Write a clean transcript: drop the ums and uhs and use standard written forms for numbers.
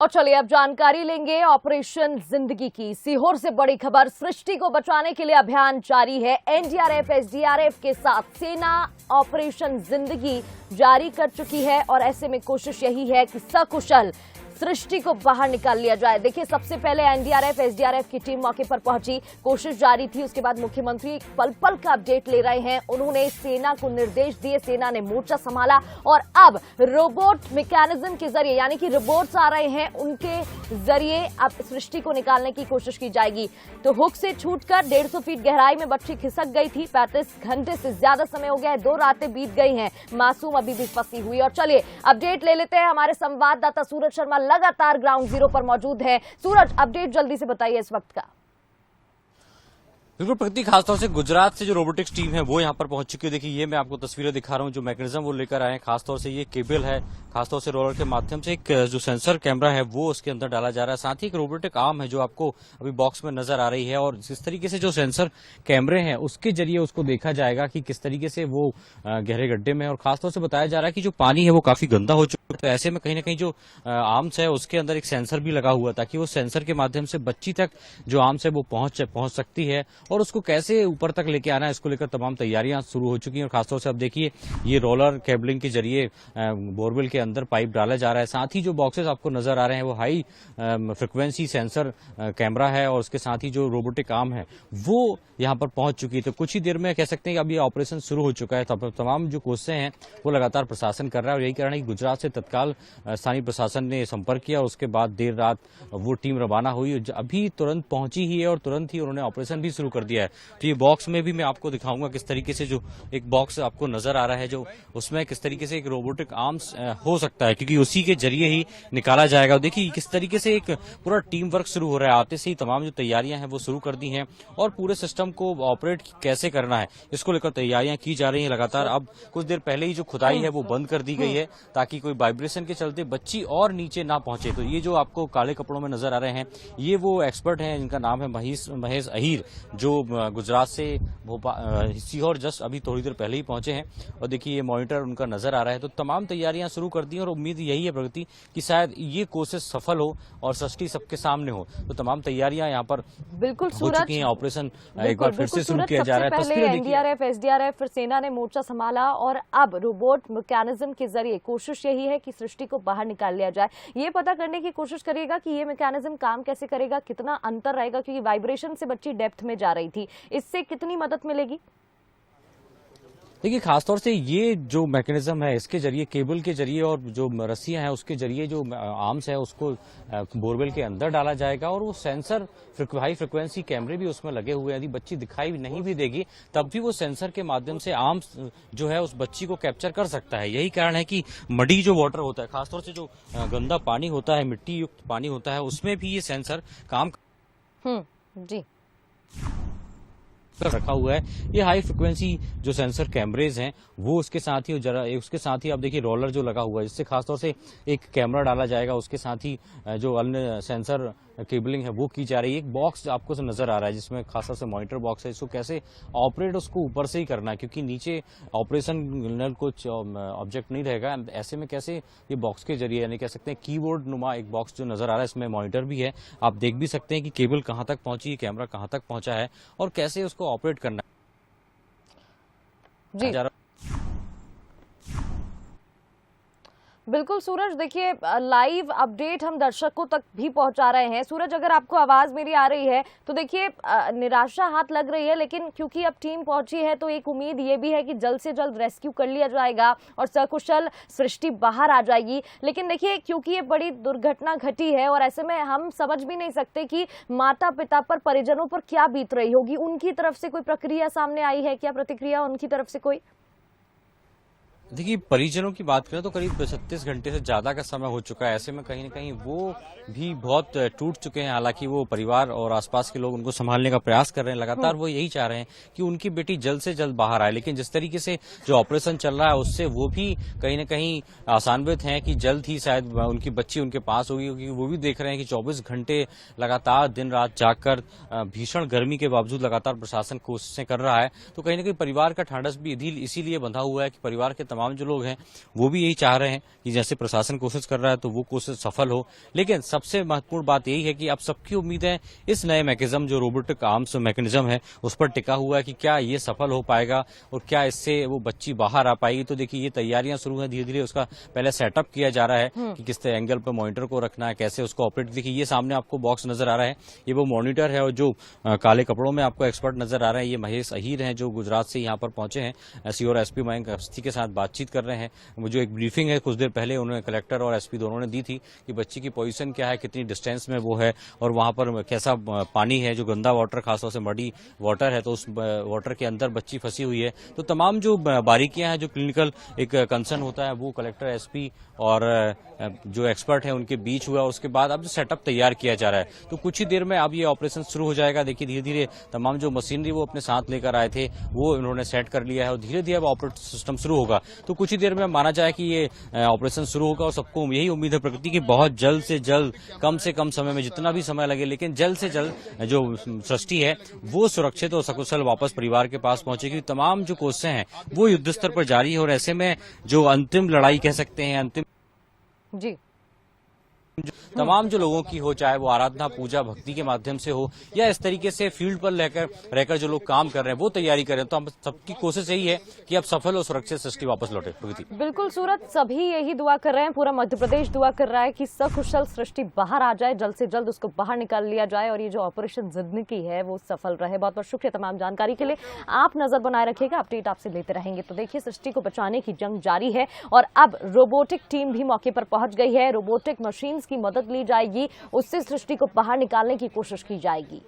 और चलिए अब जानकारी लेंगे ऑपरेशन जिंदगी की। सीहोर से बड़ी खबर, सृष्टि को बचाने के लिए अभियान जारी है। एनडीआरएफ एसडीआरएफ के साथ सेना ऑपरेशन जिंदगी जारी कर चुकी है और ऐसे में कोशिश यही है कि सकुशल सृष्टि को बाहर निकाल लिया जाए। देखिए, सबसे पहले एनडीआरएफ एसडीआरएफ की टीम मौके पर पहुंची, कोशिश जारी थी। उसके बाद मुख्यमंत्री पल पल का अपडेट ले रहे हैं। उन्होंने सेना को निर्देश दिए, सेना ने मोर्चा संभाला और अब रोबोट मैकेनिज्म के जरिए, यानी कि रोबोट्स आ रहे हैं, उनके जरिए अब सृष्टि को निकालने की कोशिश की जाएगी। तो हुक से छूटकर 150 फीट गहराई में बच्ची खिसक गई थी। 35 घंटे से ज्यादा समय हो गया है, 2 रातें बीत गई हैं, मासूम अभी भी फंसी हुई। और चलिए अपडेट ले लेते हैं, हमारे संवाददाता सूरज शर्मा लगातार ग्राउंड जीरो पर मौजूद है। सूरज, अपडेट जल्दी से बताइए इस वक्त का। बिल्कुल प्रगति, खासतौर से गुजरात से जो रोबोटिक्स टीम है वो यहाँ पर पहुंच चुकी है। देखिए, ये मैं आपको तस्वीरें दिखा रहा हूँ, जो मैकेनिज्म वो लेकर आए हैं। खासतौर से ये केबल है, खासतौर से रोलर के माध्यम से एक जो सेंसर कैमरा है वो उसके अंदर डाला जा रहा है। साथ ही एक रोबोटिक आर्म है जो आपको अभी बॉक्स में नजर आ रही है। और जिस तरीके से जो सेंसर कैमरे हैं उसके जरिए उसको देखा जाएगा कि किस तरीके से वो गहरे गड्ढे में है। और खासतौर से बताया जा रहा है कि जो पानी है वो काफी गंदा हो चुका है। तो ऐसे में कहीं ना कहीं जो आर्म्स है उसके अंदर एक सेंसर भी लगा हुआ, ताकि वो सेंसर के माध्यम से बच्ची तक जो आर्म्स है वो पहुंच सकती है। और उसको कैसे ऊपर तक लेके आना है, इसको लेकर तमाम तैयारियां शुरू हो चुकी हैं। और खासतौर से अब देखिए, ये रोलर केबलिंग के जरिए बोरवेल के अंदर पाइप डाला जा रहा है। साथ ही जो बॉक्सेस आपको नजर आ रहे हैं वो हाई फ्रिक्वेंसी सेंसर कैमरा है और उसके साथ ही जो रोबोटिक आर्म है वो यहाँ पर पहुंच चुकी है। तो कुछ ही देर में कह सकते हैं कि अब ये ऑपरेशन शुरू हो चुका है। तो तमाम जो कोशिशें हैं वो लगातार प्रशासन कर रहा है और यही कारण है कि गुजरात से तत्काल स्थानीय प्रशासन ने संपर्क किया और उसके बाद देर रात वो टीम रवाना हुई। अभी तुरंत पहुंची ही है और तुरंत ही उन्होंने ऑपरेशन भी शुरू कर दिया है। तो ये बॉक्स में भी मैं आपको दिखाऊंगा किस तरीके से, जो एक बॉक्स आपको नजर आ रहा है, जो उसमें किस तरीके से एक रोबोटिक आर्म्स हो सकता है, क्योंकि उसी के जरिए ही निकाला जाएगा। देखिए किस तरीके से एक पूरा टीम वर्क शुरू हो रहा है। आते से ही तमाम जो तैयारियां हैं वो शुरू कर दी हैं और पूरे सिस्टम को ऑपरेट कैसे करना है इसको लेकर तैयारियां की जा रही हैं लगातार। अब कुछ देर पहले ही जो खुदाई है वो बंद कर दी गई है ताकि कोई वाइब्रेशन के चलते बच्ची और नीचे ना पहुंचे। तो ये जो आपको काले कपड़ों में नजर आ रहे हैं ये वो एक्सपर्ट हैं जिनका नाम है महेश अहीर, जो गुजरात से सीहोर जस्ट अभी थोड़ी देर पहले ही पहुंचे हैं। और देखिए ये मॉनिटर उनका नजर आ रहा है। तो तमाम तैयारियां शुरू कर दी और उम्मीद यही है प्रगति कि शायद ये कोशिश सफल हो और सृष्टि सबके सामने हो। तो तमाम तैयारियां यहाँ पर बिल्कुल हो चुकी हैं। ऑपरेशन एक बार फिर से शुरू किया जा रहा है। पहले एनडीआरएफ एसडीआरएफ फिर सेना ने मोर्चा संभाला और अब रोबोट मैकेनिज्म के जरिए कोशिश यही है कि सृष्टि को बाहर निकाल लिया जाए। ये पता करने की कोशिश करिएगा कि ये मैकेनिज्म काम कैसे करेगा, कितना अंतर रहेगा, क्योंकि वाइब्रेशन से बच्ची डेप्थ में जा रही थी, इससे कितनी मदद मिलेगी। देखिए खासतौर से ये जो मैकेनिज्म है इसके जरिए, केबल के जरिए और जो रस्सियां हैं उसके जरिए जो आर्म्स है उसको बोरवेल के अंदर डाला जाएगा और वो सेंसर हाई फ्रिक्वेंसी कैमरे भी उसमें लगे हुए हैं। यदि बच्ची दिखाई नहीं भी देगी तब भी वो सेंसर के माध्यम से आर्म्स जो है उस बच्ची को कैप्चर कर सकता है। यही कारण है कि मडी जो वाटर होता है, खासतौर से जो गंदा पानी होता है, मिट्टी युक्त पानी होता है, उसमें भी ये सेंसर काम जी रखा हुआ है। ये हाई फ्रिक्वेंसी जो सेंसर कैमरेज हैं वो उसके साथ ही आप देखिए रोलर जो लगा हुआ है, जिससे खासतौर से एक कैमरा डाला जाएगा। उसके साथ ही जो अन्य सेंसर केबलिंग है वो की जा रही है। एक बॉक्स आपको नजर आ रहा है जिसमें खासतौर से मॉनिटर बॉक्स है। इसको कैसे ऑपरेट उसको ऊपर से ही करना है, क्योंकि नीचे ऑपरेशन कुछ ऑब्जेक्ट नहीं रहेगा। ऐसे में कैसे ये बॉक्स के जरिए, यानी कह सकते हैं कीबोर्ड नुमा एक बॉक्स जो नजर आ रहा है, इसमें मॉनिटर भी है। आप देख भी सकते हैं कि केबल कहां तक पहुंची, कैमरा कहां तक पहुंचा है और कैसे उसको ऑपरेट करना जी। बिल्कुल सूरज, देखिए लाइव अपडेट हम दर्शकों तक भी पहुंचा रहे हैं। सूरज, अगर आपको आवाज मेरी आ रही है तो देखिए निराशा हाथ लग रही है, लेकिन क्योंकि अब टीम पहुंची है तो एक उम्मीद ये भी है कि जल्द से जल्द रेस्क्यू कर लिया जाएगा और सकुशल सृष्टि बाहर आ जाएगी। लेकिन देखिए क्योंकि ये बड़ी दुर्घटना घटी है और ऐसे में हम समझ भी नहीं सकते कि माता पिता पर, परिजनों पर क्या बीत रही होगी। उनकी तरफ से कोई प्रक्रिया सामने आई है क्या, प्रतिक्रिया उनकी तरफ से कोई? देखिए परिजनों की बात करें तो करीब 36 घंटे से ज्यादा का समय हो चुका है। ऐसे में कहीं न कहीं वो भी बहुत टूट चुके हैं। हालांकि वो परिवार और आसपास के लोग उनको संभालने का प्रयास कर रहे हैं लगातार। वो यही चाह रहे हैं कि उनकी बेटी जल्द से जल्द बाहर आए, लेकिन जिस तरीके से जो ऑपरेशन चल रहा है उससे वो भी कहीं न कहीं आशान्वित हैं कि जल्द ही शायद उनकी बच्ची उनके पास होगी। क्योंकि वो भी देख रहे हैं कि 24 घंटे लगातार दिन रात जागकर भीषण गर्मी के बावजूद लगातार प्रशासन कोशिशें कर रहा है। तो कहीं न कहीं परिवार का ढांढस भी इसीलिए बंधा हुआ है कि परिवार के तमाम जो लोग हैं वो भी यही चाह रहे हैं कि जैसे प्रशासन कोशिश कर रहा है तो वो कोशिश सफल हो। लेकिन सबसे महत्वपूर्ण बात यही है कि अब सबकी उम्मीदें इस नए मैकेनिज्म जो रोबोटिक आर्म्स मैकेनिज्म है उस पर टिका हुआ है कि क्या ये सफल हो पाएगा और क्या इससे वो बच्ची बाहर आ पाएगी। तो देखिए ये तैयारियां शुरू हैं, धीरे धीरे उसका पहले सेटअप किया जा रहा है कि किस एंगल पर मॉनिटर को रखना है, कैसे उसको ऑपरेट। देखिए ये सामने आपको बॉक्स नजर आ रहा है, ये वो मॉनिटर है और जो काले कपड़ों में आपको एक्सपर्ट नजर आ रहे हैं ये महेश अहीर हैं जो गुजरात से यहाँ पर पहुंचे हैं। एसपी और एसपी मयंक अवस्थी के साथ बातचीत कर रहे हैं। वो जो एक ब्रीफिंग है कुछ देर पहले उन्होंने कलेक्टर और एसपी दोनों ने दी थी कि बच्ची की पोजीशन क्या है, कितनी डिस्टेंस में वो है और वहां पर कैसा पानी है, जो गंदा वाटर खासतौर से मडी वाटर है तो उस वाटर के अंदर बच्ची फंसी हुई है। तो तमाम जो बारीकियां हैं, जो क्लिनिकल एक कंसर्न होता है वो कलेक्टर, एसपी और जो एक्सपर्ट है उनके बीच हुआ। उसके बाद अब जो सेटअप तैयार किया जा रहा है तो कुछ ही देर में अब ये ऑपरेशन शुरू हो जाएगा। देखिए धीरे धीरे तमाम जो मशीनरी वो अपने साथ लेकर आए थे वो इन्होंने सेट कर लिया है और धीरे धीरे अब ऑपरेटिंग सिस्टम शुरू होगा। तो कुछ ही देर में माना जाए कि ये ऑपरेशन शुरू होगा और सबको यही उम्मीद है प्रकृति की बहुत जल्द से जल्द, कम से कम समय में, जितना भी समय लगे लेकिन जल्द से जल्द जो सृष्टि है वो सुरक्षित और सकुशल वापस परिवार के पास पहुंचेगी। तमाम जो कोशिशें हैं वो युद्ध स्तर पर जारी है और ऐसे में जो अंतिम लड़ाई कह सकते हैं, अंतिम जी तमाम जो लोगों की हो, चाहे वो आराधना पूजा भक्ति के माध्यम से हो या इस तरीके से फील्ड पर रहकर जो लोग काम कर रहे हैं वो तैयारी कर रहे हैं, तो हम सबकी कोशिश यही है कि अब सफल और सुरक्षित सृष्टि वापस लौटे। प्रगति बिल्कुल सूरत, सभी यही दुआ कर रहे हैं, पूरा मध्य प्रदेश दुआ कर रहा है कि सकुशल सृष्टि बाहर आ जाए, जल्द से जल्द उसको बाहर निकाल लिया जाए और ये जो ऑपरेशन जिंदगी है वो सफल रहे। बहुत बहुत शुक्रिया तमाम जानकारी के लिए। आप नजर बनाए रखिएगा, अपडेट आपसे लेते रहेंगे। तो देखिए सृष्टि को बचाने की जंग जारी है और अब रोबोटिक टीम भी मौके पर पहुंच गई है। रोबोटिक मशीन्स की मदद ली जाएगी, उससे सृष्टि को बाहर निकालने की कोशिश की जाएगी।